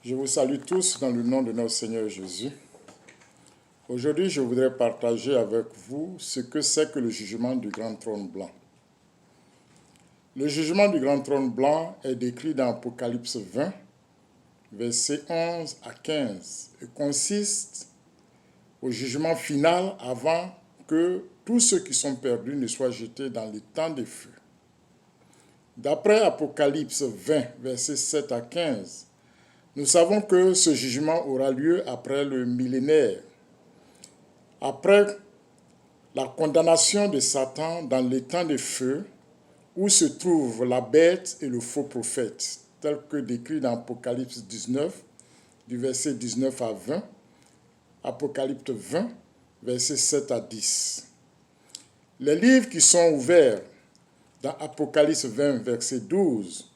Je vous salue tous dans le nom de notre Seigneur Jésus. Aujourd'hui, je voudrais partager avec vous ce que c'est que le jugement du grand trône blanc. Le jugement du grand trône blanc est décrit dans Apocalypse 20, versets 11 à 15, et consiste au jugement final avant que tous ceux qui sont perdus ne soient jetés dans les temps de feu. D'après Apocalypse 20, versets 7 à 15, nous savons que ce jugement aura lieu après le millénaire, après la condamnation de Satan dans les temps de feu, où se trouvent la bête et le faux prophète, tel que décrit dans Apocalypse 19, du verset 19 à 20, Apocalypse 20, versets 7 à 10. Les livres qui sont ouverts dans Apocalypse 20, verset 12,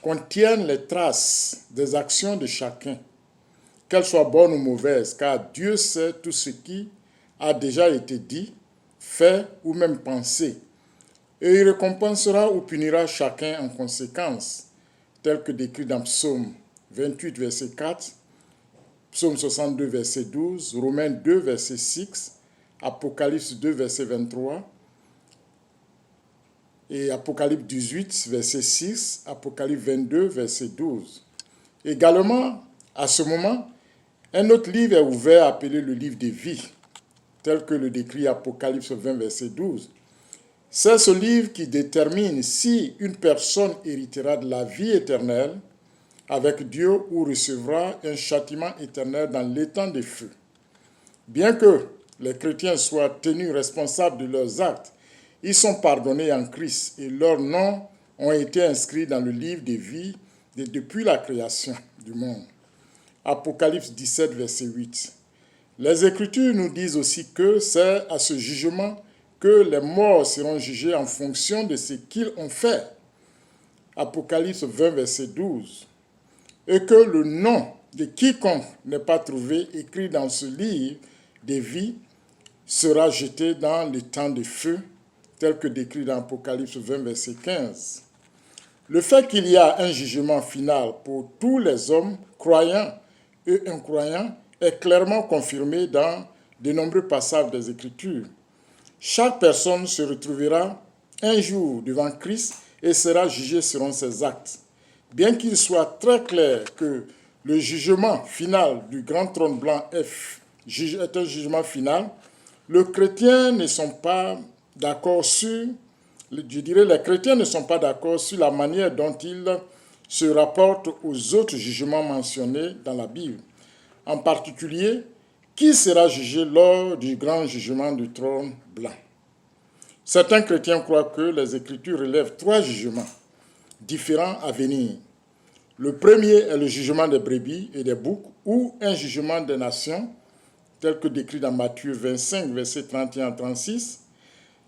contiennent les traces des actions de chacun, qu'elles soient bonnes ou mauvaises, car Dieu sait tout ce qui a déjà été dit, fait ou même pensé, et il récompensera ou punira chacun en conséquence, tel que décrit dans Psaume 28, verset 4, Psaume 62, verset 12, Romains 2, verset 6, Apocalypse 2, verset 23, et Apocalypse 18, verset 6, Apocalypse 22, verset 12. Également, à ce moment, un autre livre est ouvert appelé le livre des vies, tel que le décrit Apocalypse 20, verset 12. C'est ce livre qui détermine si une personne héritera de la vie éternelle avec Dieu ou recevra un châtiment éternel dans l'étang de feu. Bien que les chrétiens soient tenus responsables de leurs actes, ils sont pardonnés en Christ et leurs noms ont été inscrits dans le livre des vies depuis la création du monde. Apocalypse 17, verset 8. Les Écritures nous disent aussi que c'est à ce jugement que les morts seront jugés en fonction de ce qu'ils ont fait. Apocalypse 20, verset 12. Et que le nom de quiconque n'est pas trouvé écrit dans ce livre des vies sera jeté dans le temps de feu, tel que décrit dans Apocalypse 20, verset 15. Le fait qu'il y a un jugement final pour tous les hommes, croyants et incroyants, est clairement confirmé dans de nombreux passages des Écritures. Chaque personne se retrouvera un jour devant Christ et sera jugée selon ses actes. Bien qu'il soit très clair que le jugement final du grand trône blanc est un jugement final, les chrétiens ne sont pas d'accord sur, les chrétiens ne sont pas d'accord sur la manière dont ils se rapportent aux autres jugements mentionnés dans la Bible. En particulier, qui sera jugé lors du grand jugement du trône blanc. Certains chrétiens croient que les Écritures relèvent 3 jugements différents à venir. Le premier est le jugement des brebis et des boucs ou un jugement des nations, tel que décrit dans Matthieu 25, versets 31 à 36.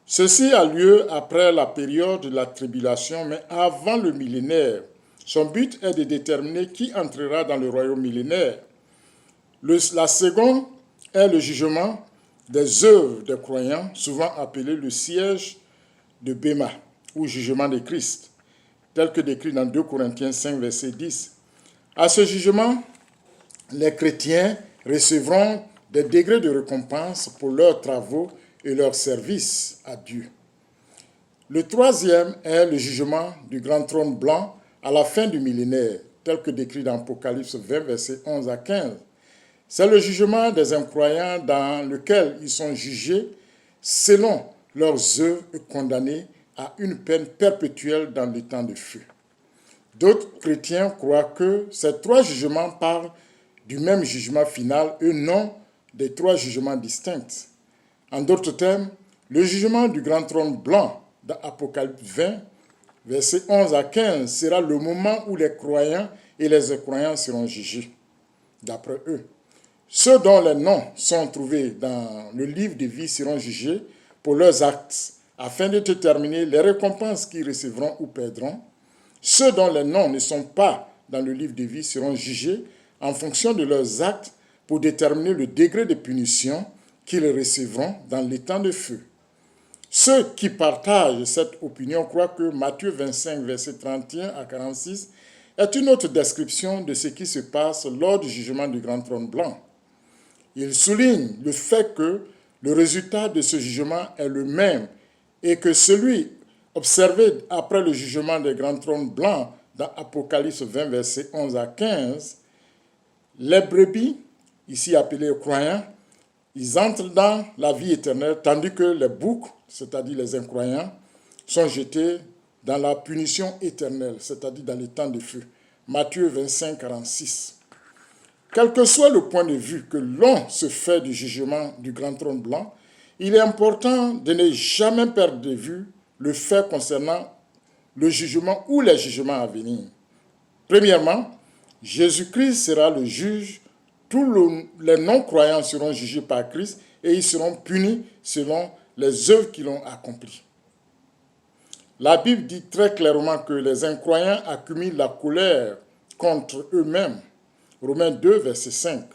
Ceci a lieu après la période de la tribulation, mais avant le millénaire. Son but est de déterminer qui entrera dans le royaume millénaire. La seconde est le jugement des œuvres des croyants, souvent appelé le siège de Béma, ou jugement de Christ, tel que décrit dans 2 Corinthiens 5, verset 10. À ce jugement, les chrétiens recevront des degrés de récompense pour leurs travaux et leurs services à Dieu. Le troisième est le jugement du grand trône blanc à la fin du millénaire, tel que décrit dans Apocalypse 20, versets 11 à 15. C'est le jugement des incroyants dans lequel ils sont jugés selon leurs œuvres et condamnés à une peine perpétuelle dans le temps de feu. D'autres chrétiens croient que ces 3 jugements parlent du même jugement final et non des 3 jugements distincts. En d'autres termes, le jugement du grand trône blanc dans Apocalypse 20, versets 11 à 15, sera le moment où les croyants et les incroyants seront jugés, d'après eux. Ceux dont les noms sont trouvés dans le livre de vie seront jugés pour leurs actes, afin de déterminer les récompenses qu'ils recevront ou perdront. Ceux dont les noms ne sont pas dans le livre de vie seront jugés en fonction de leurs actes pour déterminer le degré de punition qu'ils recevront dans les temps de feu. Ceux qui partagent cette opinion croient que Matthieu 25, verset 31 à 46 est une autre description de ce qui se passe lors du jugement du grand trône blanc. Il souligne le fait que le résultat de ce jugement est le même et que celui observé après le jugement des grands trônes blancs dans Apocalypse 20, versets 11 à 15, les brebis, ici appelés croyants, ils entrent dans la vie éternelle, tandis que les boucs, c'est-à-dire les incroyants, sont jetés dans la punition éternelle, c'est-à-dire dans les temps de feu. Matthieu 25, 46. Quel que soit le point de vue que l'on se fait du jugement du grand trône blanc, il est important de ne jamais perdre de vue le fait concernant le jugement ou les jugements à venir. Premièrement, Jésus-Christ sera le juge. Tous les non-croyants seront jugés par Christ et ils seront punis selon les œuvres qu'ils ont accomplies. La Bible dit très clairement que les incroyants accumulent la colère contre eux-mêmes. Romains 2, verset 5.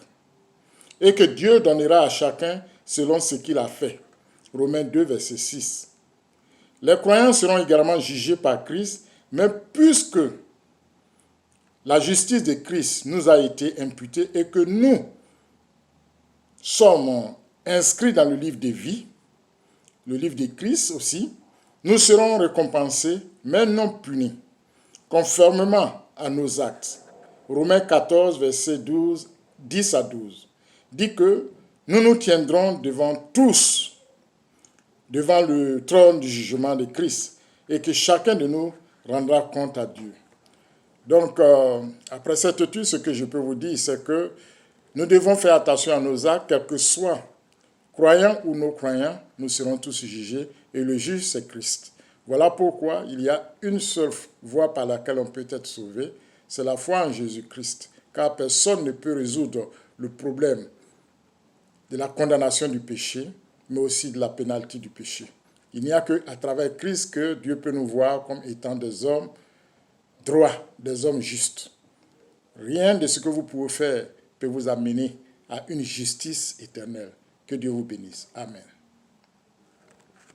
Et que Dieu donnera à chacun selon ce qu'il a fait. Romains 2, verset 6. Les croyants seront également jugés par Christ, mais puisque la justice de Christ nous a été imputée et que nous sommes inscrits dans le livre de vie, le livre de Christ aussi, nous serons récompensés, mais non punis, conformément à nos actes. Romains 14, verset 10 à 12, dit que nous nous tiendrons devant tous, devant le trône du jugement de Christ, et que chacun de nous rendra compte à Dieu. Donc, après cette étude, ce que je peux vous dire, c'est que nous devons faire attention à nos actes, quels que soient croyants ou non croyants, nous serons tous jugés, et le juge, c'est Christ. Voilà pourquoi il y a une seule voie par laquelle on peut être sauvé, c'est la foi en Jésus-Christ, car personne ne peut résoudre le problème de la condamnation du péché, mais aussi de la pénalité du péché. Il n'y a qu'à travers Christ que Dieu peut nous voir comme étant des hommes droits, des hommes justes. Rien de ce que vous pouvez faire peut vous amener à une justice éternelle. Que Dieu vous bénisse. Amen.